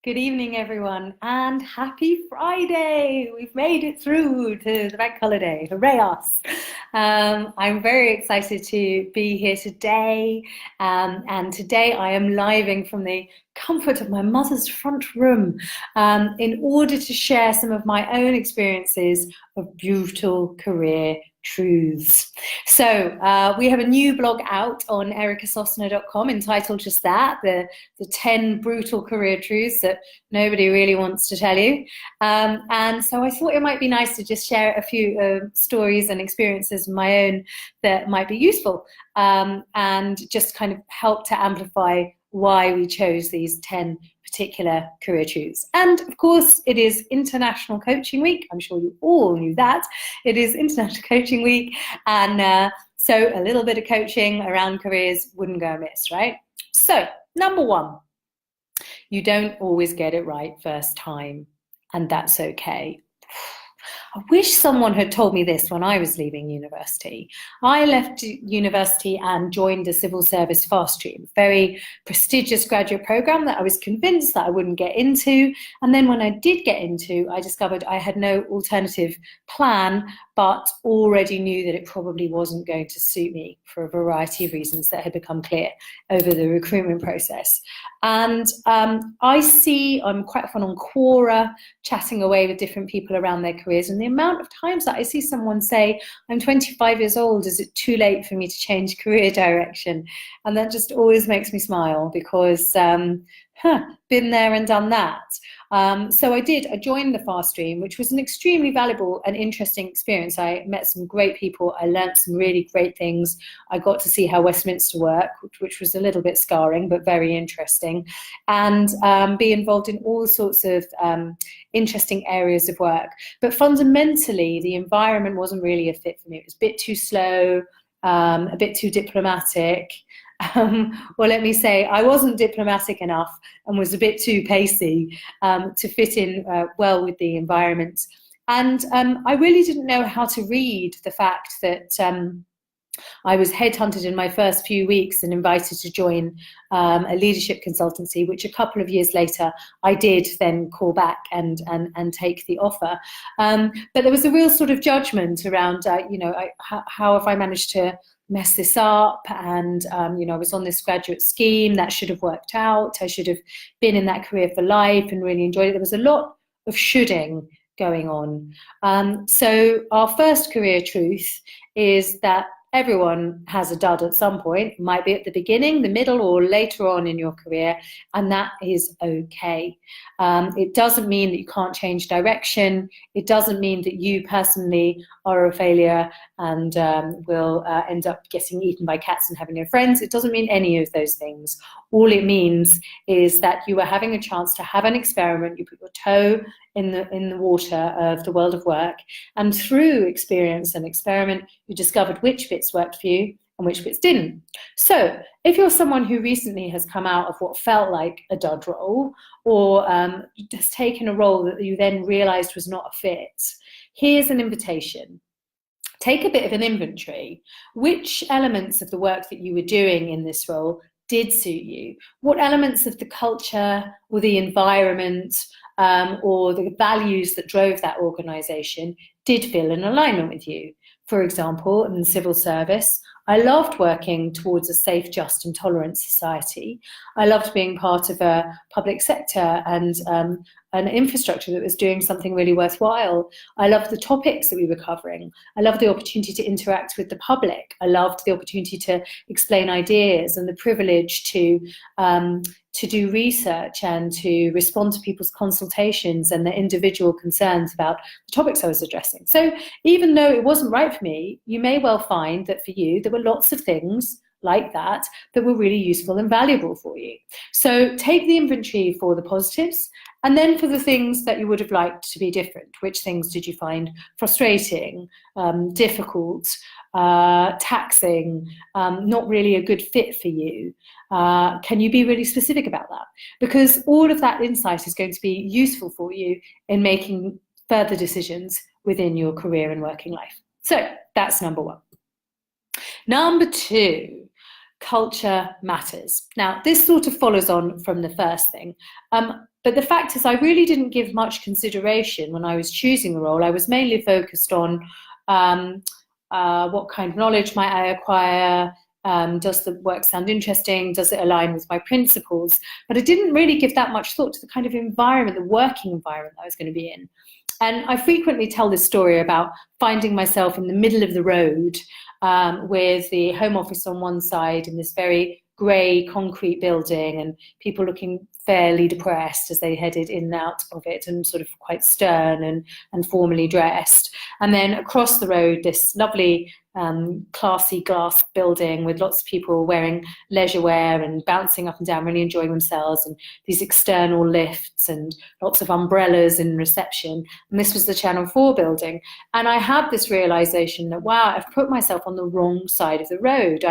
Good evening, everyone, and happy Friday! We've made it through to the bank holiday. Hooray us! I'm very excited to be here today, and today I am living from the comfort of my mother's front room in order to share some of my own experiences of brutal career truths. So we have a new blog out on ericasosner.com entitled just that, the 10 brutal career truths that nobody really wants to tell you. And so I thought it might be nice to just share a few stories and experiences of my own that might be useful and just kind of help to amplify why we chose these 10 particular career truths. And of course, it is International Coaching Week. I'm sure you all knew that. It is International Coaching Week. And so a little bit of coaching around careers wouldn't go amiss, right? So, number one, you don't always get it right first time, and that's okay. I wish someone had told me this when I was leaving university. I left university and joined a civil service fast stream, very prestigious graduate program that I was convinced that I wouldn't get into. And then when I did get into, I discovered I had no alternative plan, but already knew that it probably wasn't going to suit me for a variety of reasons that had become clear over the recruitment process. And I'm quite often on Quora, chatting away with different people around their careers, and the amount of times that I see someone say, I'm 25 years old, is it too late for me to change career direction? And that just always makes me smile because, been there and done that. So I joined the fast stream, which was an extremely valuable and interesting experience. I met some great people. I learnt some really great things. I got to see how Westminster worked, which was a little bit scarring, but very interesting, and be involved in all sorts of interesting areas of work. But fundamentally, the environment wasn't really a fit for me. It was a bit too slow, a bit too diplomatic. Well, let me say, I wasn't diplomatic enough and was a bit too pacey to fit in well with the environment. And I really didn't know how to read the fact that I was headhunted in my first few weeks and invited to join a leadership consultancy, which a couple of years later I did then call back and take the offer. But there was a real sort of judgment around, how have I managed to mess this up? And I was on this graduate scheme that should have worked out. I should have been in that career for life and really enjoyed it. There was a lot of shoulding going on. So our first career truth is that everyone has a dud at some point. It might be at the beginning, the middle, or later on in your career, and that is okay. It doesn't mean that you can't change direction. It doesn't mean that you personally are a failure and will end up getting eaten by cats and having no friends. It doesn't mean any of those things. All it means is that you are having a chance to have an experiment. You put your toe in the water of the world of work, and through experience and experiment, you discovered which bits worked for you and which bits didn't. So if you're someone who recently has come out of what felt like a dud role, or has taken a role that you then realized was not a fit, here's an invitation. Take a bit of an inventory. Which elements of the work that you were doing in this role did suit you? What elements of the culture or the environment or the values that drove that organisation did feel in alignment with you? For example, in the civil service, I loved working towards a safe, just and tolerant society. I loved being part of a public sector and an infrastructure that was doing something really worthwhile. I loved the topics that we were covering. I loved the opportunity to interact with the public. I loved the opportunity to explain ideas and the privilege to do research and to respond to people's consultations and their individual concerns about the topics I was addressing. So even though it wasn't right for me, you may well find that for you, there were lots of things like that were really useful and valuable for you. So take the inventory for the positives, and then for the things that you would have liked to be different. Which things did you find frustrating, difficult, taxing, not really a good fit for you? Can you be really specific about that? Because all of that insight is going to be useful for you in making further decisions within your career and working life. So that's number one. Number two, culture matters. Now, this sort of follows on from the first thing. But the fact is, I really didn't give much consideration when I was choosing the role. I was mainly focused on what kind of knowledge might I acquire. Does the work sound interesting? Does it align with my principles? But I didn't really give that much thought to the kind of environment, the working environment that I was going to be in. And I frequently tell this story about finding myself in the middle of the road with the Home Office on one side and this very grey concrete building, and people looking fairly depressed as they headed in and out of it, and sort of quite stern and formally dressed. And then across the road, this lovely classy glass building with lots of people wearing leisure wear and bouncing up and down, really enjoying themselves, and these external lifts and lots of umbrellas in reception. And this was the Channel 4 building. And I had this realization that, wow, I've put myself on the wrong side of the road.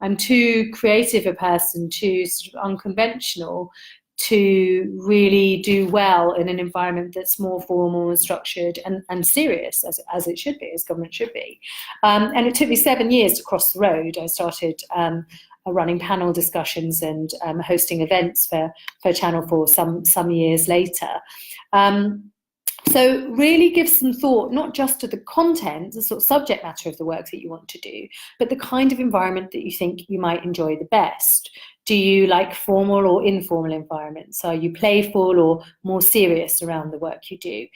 I'm too creative a person, too sort of unconventional to really do well in an environment that's more formal and structured and serious, as it should be, as government should be. And it took me 7 years to cross the road. I started running panel discussions and hosting events for Channel 4 some years later. So really give some thought, not just to the content, the sort of subject matter of the work that you want to do, but the kind of environment that you think you might enjoy the best. Do you like formal or informal environments? Are you playful or more serious around the work you do?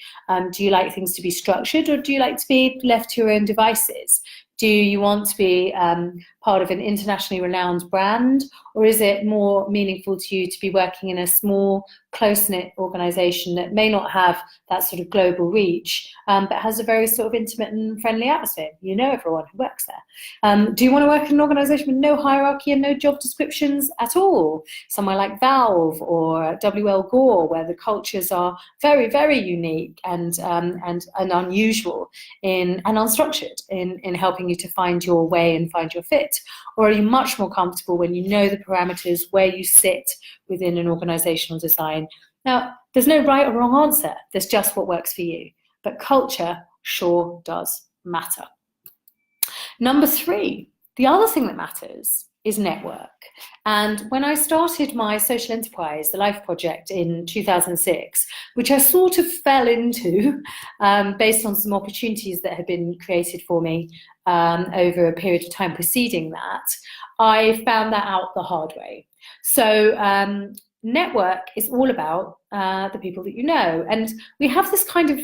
Do you like things to be structured, or do you like to be left to your own devices? Do you want to be part of an internationally renowned brand, or is it more meaningful to you to be working in a small, close-knit organisation that may not have that sort of global reach, but has a very sort of intimate and friendly atmosphere? You know everyone who works there. Do you want to work in an organisation with no hierarchy and no job descriptions at all? Somewhere like Valve or WL Gore, where the cultures are very, very unique and unusual and unstructured in helping you to find your way and find your fit? Or are you much more comfortable when you know the parameters where you sit within an organizational design? Now, there's no right or wrong answer. There's just what works for you. But culture sure does matter. Number 3, the other thing that matters is network. And when I started my social enterprise, the Life Project, in 2006, which I sort of fell into based on some opportunities that had been created for me over a period of time preceding that, I found that out the hard way. So network is all about the people that you know. And we have this kind of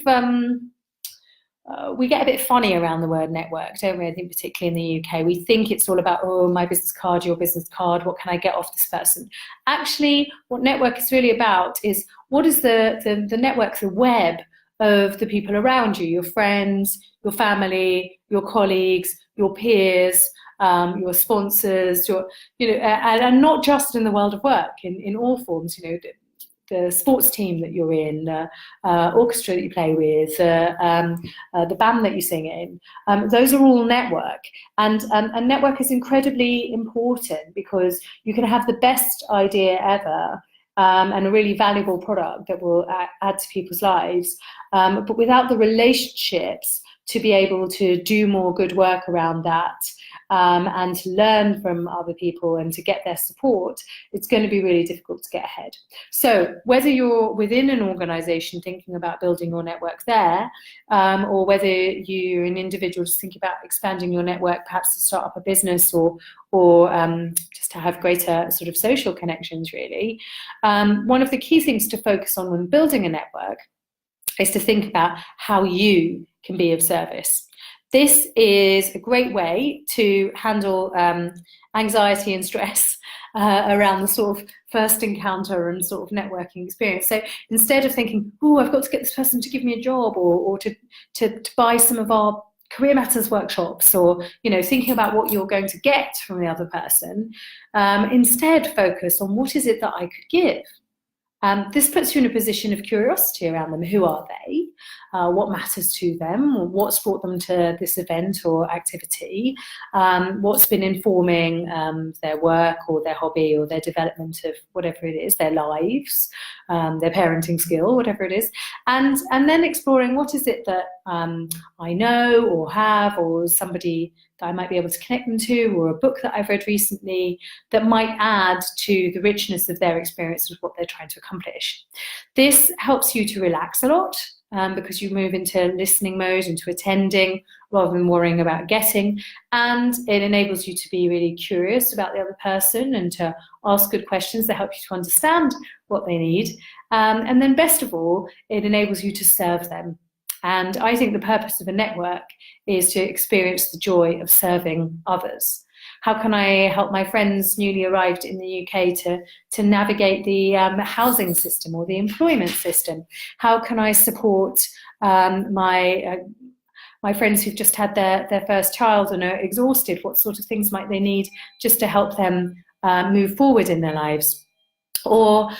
we get a bit funny around the word network, don't we? I think particularly in the UK, we think it's all about, oh, my business card, your business card, what can I get off this person? Actually, what network is really about is, what is the network, the web of the people around you, your friends, your family, your colleagues, your peers, your sponsors, and not just in the world of work, in all forms, the sports team that you're in, the orchestra that you play with, the band that you sing in. Those are all network. And network is incredibly important, because you can have the best idea ever and a really valuable product that will add to people's lives. But without the relationships to be able to do more good work around that, and to learn from other people and to get their support, it's going to be really difficult to get ahead. So whether you're within an organization thinking about building your network there, or whether you're an individual just thinking about expanding your network, perhaps to start up a business or just to have greater sort of social connections, really, one of the key things to focus on when building a network is to think about how you can be of service. This is a great way to handle anxiety and stress around the sort of first encounter and sort of networking experience. So instead of thinking, oh, I've got to get this person to give me a job, or to buy some of our Career Matters workshops, or thinking about what you're going to get from the other person, instead focus on, what is it that I could give? This puts you in a position of curiosity around them. Who are they? what matters to them, what's brought them to this event or activity, what's been informing their work or their hobby or their development of whatever it is, their lives, their parenting skill, whatever it is, and then exploring what is it that I know or have, or somebody that I might be able to connect them to, or a book that I've read recently that might add to the richness of their experience of what they're trying to accomplish. This helps you to relax a lot because you move into listening mode, into attending, rather than worrying about getting, and it enables you to be really curious about the other person and to ask good questions that help you to understand what they need. And then best of all, it enables you to serve them. And I think the purpose of a network is to experience the joy of serving others. How can I help my friends newly arrived in the UK to navigate the housing system or the employment system? How can I support my friends who've just had their first child and are exhausted? What sort of things might they need just to help them move forward in their lives? Or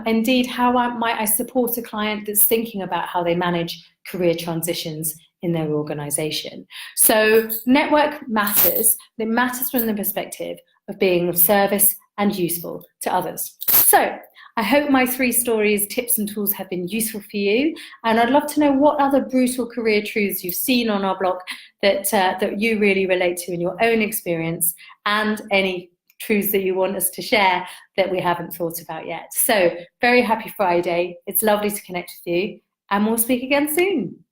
indeed, how might I support a client that's thinking about how they manage career transitions in their organization? So network matters. It matters from the perspective of being of service and useful to others. So I hope my 3 stories, tips and tools have been useful for you. And I'd love to know what other brutal career truths you've seen on our blog that you really relate to in your own experience, and any truths that you want us to share that we haven't thought about yet. So very happy Friday. It's lovely to connect with you, and we'll speak again soon.